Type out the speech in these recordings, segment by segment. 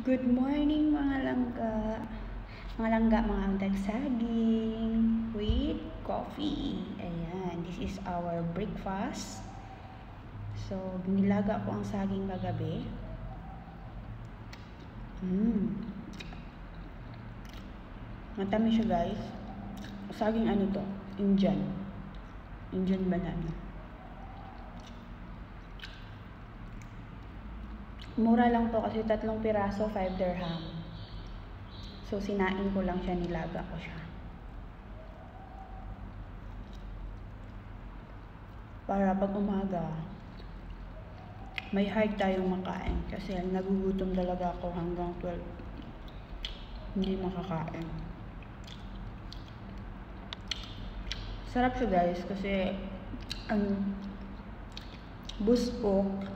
Good morning mga langga. Mga langga, mga angdag saging with coffee. Ayan, this is our breakfast. So, nilaga ko ang saging kagabi. Matamis siya guys. Saging ano to? Indian banana. Mura lang to kasi 3 piraso, 5 dirham. So, sinain ko lang siya, nilaga ko siya. Para pag umaga, may heart tayong makain. Kasi nagugutom talaga ako hanggang 12. Hindi makakain. Sarap siya guys kasi busok.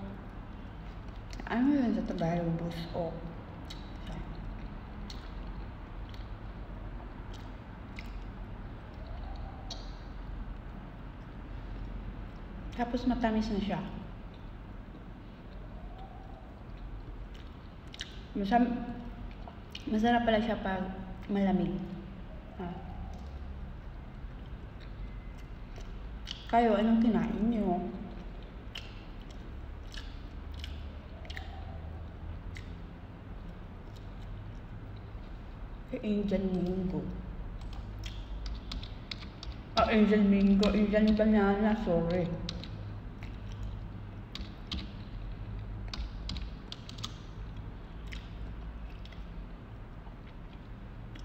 Ano yun sa Tagalog? Busok. Tapos matamis na siya. Masarap pala siya pag malamig. Kayo, anong kinain niyo? Indian mango. Indian mango. Indian banana, sorry.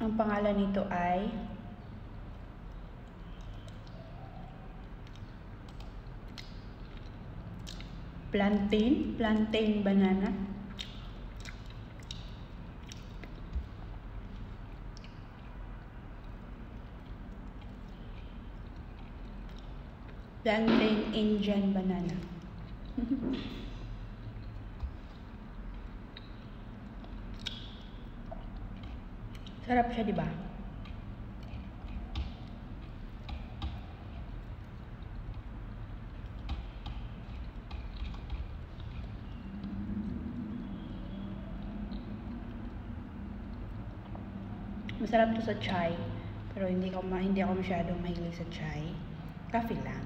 Ang pangalan nito ay plantain banana. Plantain Indian banana. Sarap siya, di ba? Masarap to sa chai, pero hindi ako masyadong mahilig sa chai. Coffee lang.